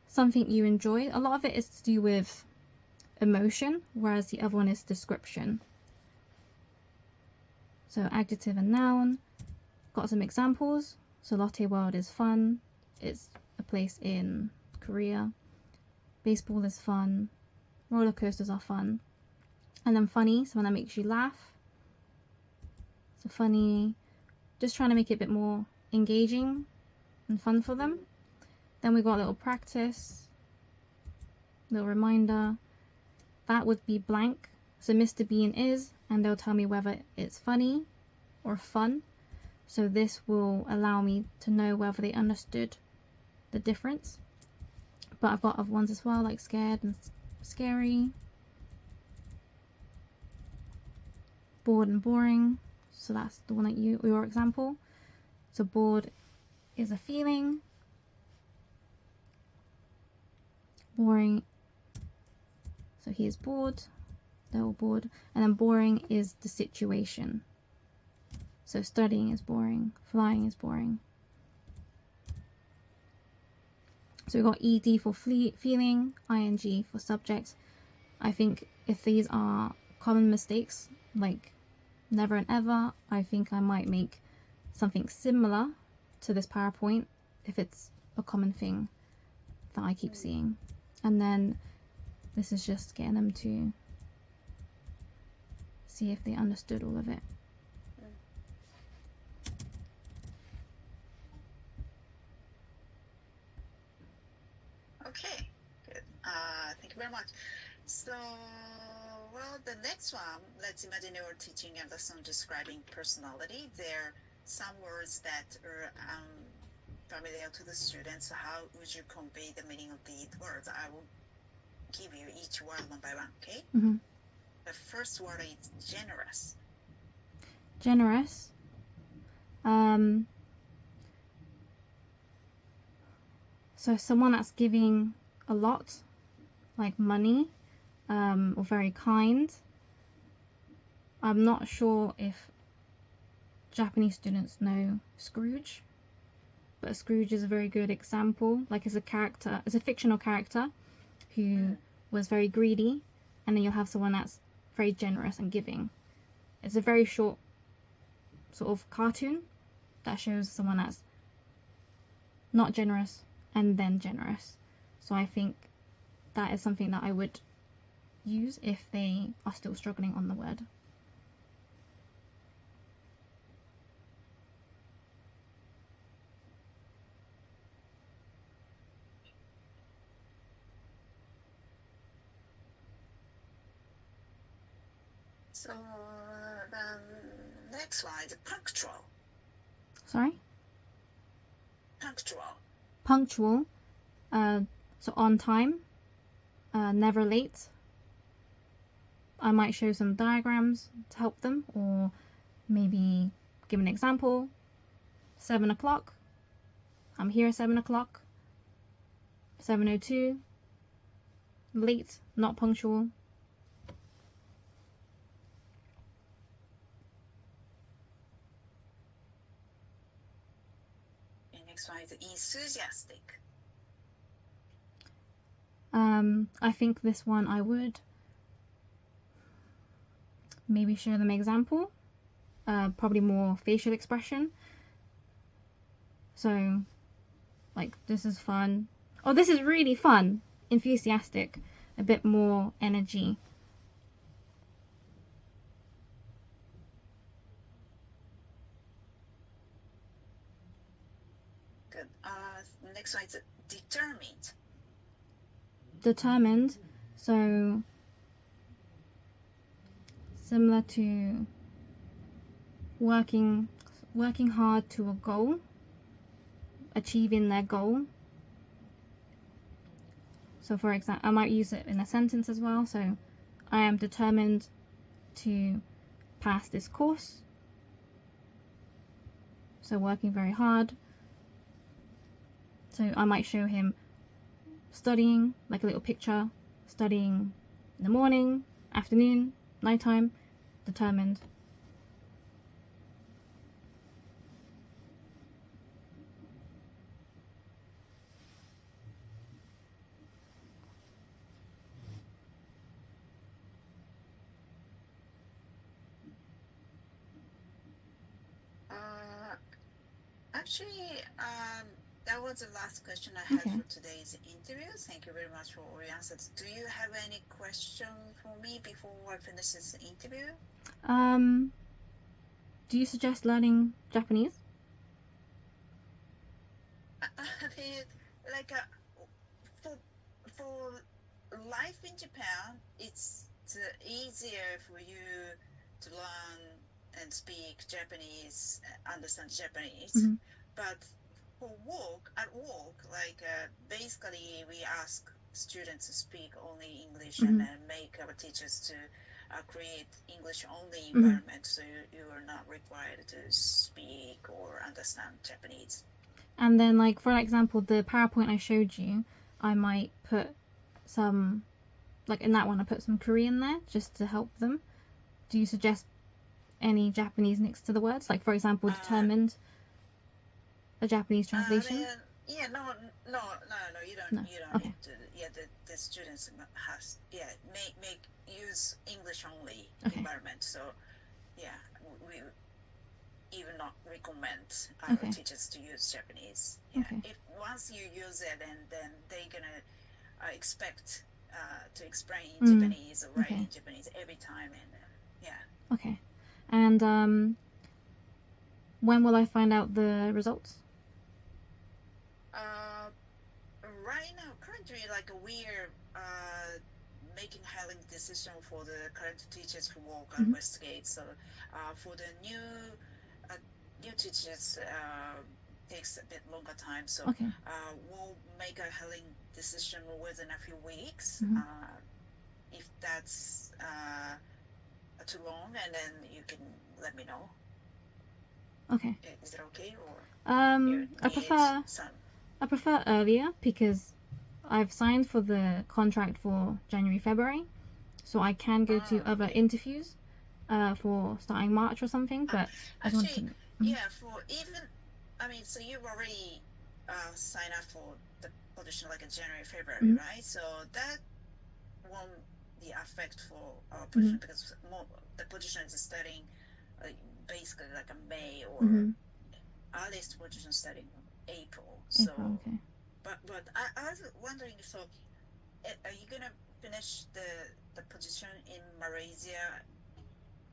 something you enjoy. A lot of it is to do with emotion, whereas the other one is description. So adjective and noun. Got some examples. So Lotte World is fun. It's a place in Korea. Baseball is fun. Roller coasters are fun. And then funny, something that makes you laugh. So funny, just trying to make it a bit more engaging and fun for them. Then we got a little practice, little reminder. That would be blank. So Mr. Bean is, and they'll tell me whether it's funny or fun. So this will allow me to know whether they understood the difference. But I've got other ones as well, like scared and scary, bored and boring. So that's the one that your example. So bored is a feeling. Boring, so he is bored, they're all bored. And then boring is the situation. So studying is boring, flying is boring. So we've got ed for feeling, ing for subject. I think if these are common mistakes, like never and ever, I think I might make something similar to this PowerPoint if it's a common thing that I keep seeing. And then this is just getting them to see if they understood all of it. Okay, good. Thank you very much. So, well, the next one, let's imagine you're teaching a lesson describing personality. There are some words that are familiar to the students. How would you convey the meaning of these words? I will give you each word one by one, okay? Mm-hmm. The first word is generous. Generous. So someone that's giving a lot, like money, or very kind. I'm not sure if Japanese students know Scrooge, but Scrooge is a very good example. Like it's a fictional character who was very greedy, and then you'll have someone that's very generous and giving. It's a very short sort of cartoon that shows someone that's not generous and then generous. So I think that is something that I would use if they are still struggling on the word. So the next one is punctual. Sorry? Punctual. Punctual. So on time. Never late. I might show some diagrams to help them, or maybe give an example. 7 o'clock. I'm here at 7 o'clock. 7:02. Late, not punctual. And next one is enthusiastic. I think this one I would maybe show them an example. Probably more facial expression. So, like, this is fun. Oh, this is really fun. Enthusiastic. A bit more energy. Good. Next one is determined. Determined. So similar to working hard to a goal, achieving their goal. So for example, I might use it in a sentence as well. So I am determined to pass this course. So working very hard. So I might show him studying, like a little picture, studying in the morning, afternoon, nighttime, determined. Actually, that was the last question I had Okay. for today's interview. Thank you very much for all your answers. Do you have any question for me before I finish this interview? Do you suggest learning Japanese? I mean, like for life in Japan, it's easier for you to learn and speak Japanese, understand Japanese. Mhm. But for at work, like basically we ask students to speak only English and then make our teachers to create English only environment, so you are not required to speak or understand Japanese. And then, like, for example, the PowerPoint I showed you, I might put some, like in that one, I put some Korean there just to help them. Do you suggest any Japanese next to the words? Like, for example, determined, a Japanese translation? Yeah, no, you don't. No. You don't Okay. need to. Yeah, the students has make use English only Okay. environment. So yeah, we even not recommend our Okay. teachers to use Japanese. Yeah, Okay. if once you use it, then they're gonna expect to explain in Japanese or write Okay. in Japanese every time, and yeah. Okay. And when will I find out the results? Right now, currently, like we're making hiring decision for the current teachers who work at Westgate. So for the new teachers, takes a bit longer time. So Okay. we'll make a hiring decision within a few weeks. If that's too long, and then you can let me know. Okay. Is it okay, or I prefer earlier because I've signed for the contract for January, February, so I can go to other interviews for starting March or something. But I just actually, want to. Yeah, for even, I mean, so you've already signed up for the position like in January, February, right? So that won't be affect for our position because the position is starting basically like a May or earliest position starting April. So, okay. but I was wondering, so are you gonna finish the position in Malaysia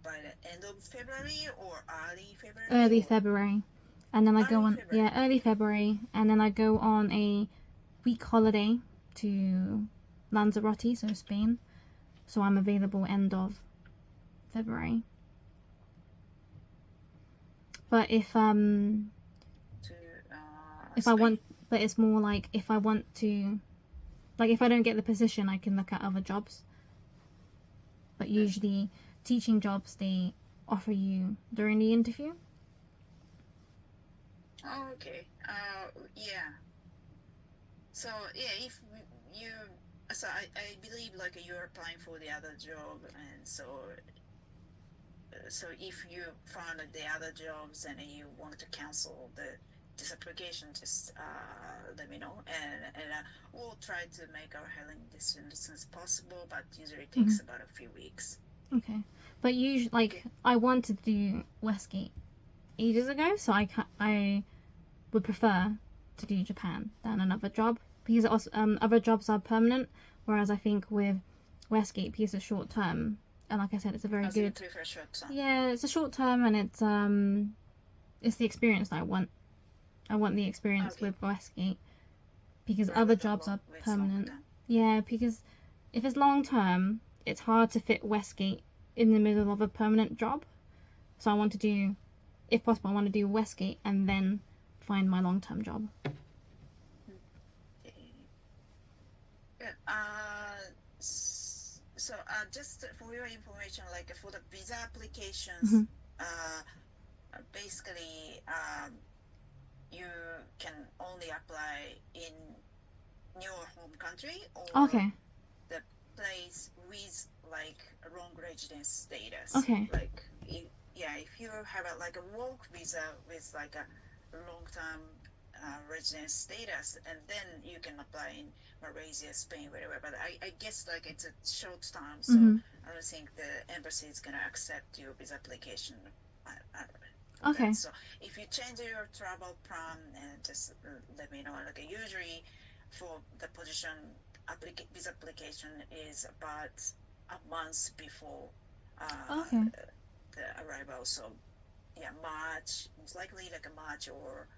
by the end of February or early February? Early February, and then I go on February. early February, and then I go on a week holiday to Lanzarote, so Spain. So I'm available end of February. But if I want, but it's more like if I want to, like if I don't get the position, I can look at other jobs. But usually teaching jobs, they offer you during the interview. Oh, okay. Yeah. So yeah, if you, so I believe like you're applying for the other job, and so if you found the other jobs and you want to cancel this application, just let me know, and we'll try to make our hiring decision as soon as possible. But usually it takes about a few weeks. Okay, but usually, like I wanted to do Westgate ages ago, so I would prefer to do Japan than another job because also, other jobs are permanent, whereas I think with Westgate, because it's short term, and like I said, it's a very good. You prefer short term? Yeah, it's a short term, and it's the experience that I want. I want the experience with Westgate because other jobs are permanent. Yeah, because if it's long term, it's hard to fit Westgate in the middle of a permanent job. So I want to do, if possible, I want to do Westgate and then find my long-term job. Okay. Yeah. So just for your information, like for the visa applications, basically, you can only apply in your home country or Okay. the place with like a long residence status. Okay. Like, if you have like a work visa with like a long-term residence status, and then you can apply in Malaysia, Spain, wherever. But I guess like it's a short term, so I don't think the embassy is gonna accept your visa application. Okay. So if you change your travel plan, and just let me know. Like usually, for the position visa application is about a month before the arrival. So March, most likely like a March or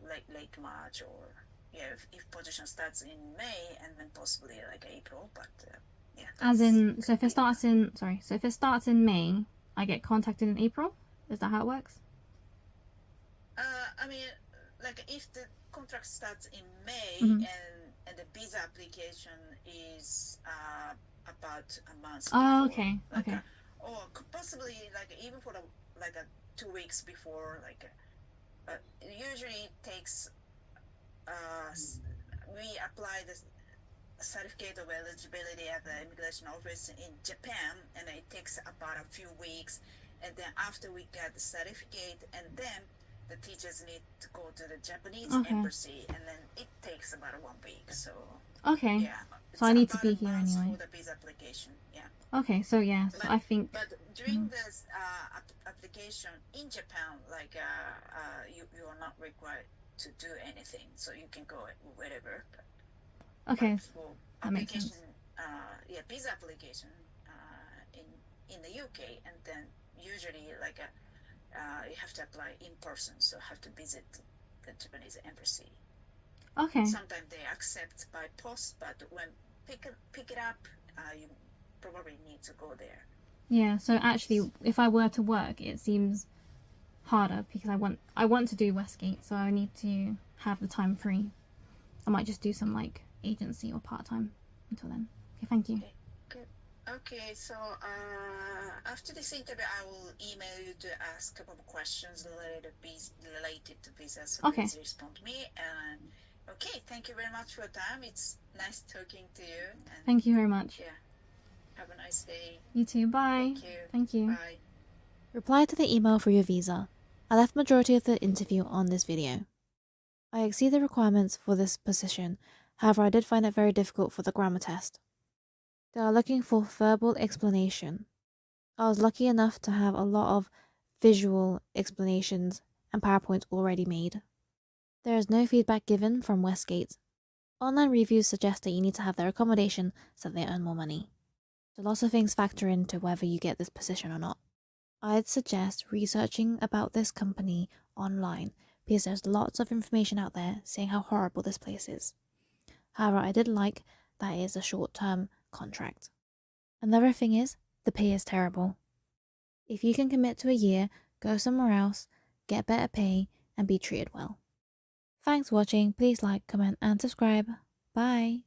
late March, or if position starts in May and then possibly like April, but As in, so if it starts in May, I get contacted in April. Is that how it works? I mean, like if the contract starts in May and the visa application is about a month before. Oh, okay. Like, okay. Or possibly like even for 2 weeks before, like usually it takes we apply the certificate of eligibility at the immigration office in Japan, and it takes about a few weeks, and then after we get the certificate, and then the teachers need to go to the Japanese embassy, and then it takes about 1 week. So so I need to be here anyway for the visa application. Okay, so so I think. But during this application in Japan, like you are not required to do anything, so you can go wherever. Okay, for that makes sense. Visa application in the UK, and then usually like you have to apply in person, so have to visit the Japanese embassy. Okay. Sometimes they accept by post, but when pick it up, you probably need to go there. Yeah. So actually, if I were to work, it seems harder because I want to do Westgate, so I need to have the time free. I might just do some like agency or part-time until then. Okay, thank you. Okay, good. Okay, so after this interview, I will email you to ask a couple of questions related to visas. So please respond to me. And okay, thank you very much for your time. It's nice talking to you. And thank you very much. Yeah. Have a nice day. You too. Bye. Thank you. Bye. Reply to the email for your visa. I left majority of the interview on this video. I exceed the requirements for this position, however I did find it very difficult for the grammar test. They are looking for verbal explanation. I was lucky enough to have a lot of visual explanations and PowerPoints already made. There is no feedback given from Westgate. Online reviews suggest that you need to have their accommodation so that they earn more money. So lots of things factor into whether you get this position or not. I'd suggest researching about this company online because there's lots of information out there saying how horrible this place is. However, I did like that it is a short-term contract. Another thing is, the pay is terrible. If you can commit to a year, go somewhere else, get better pay, and be treated well. Thanks for watching. Please like, comment, and subscribe. Bye!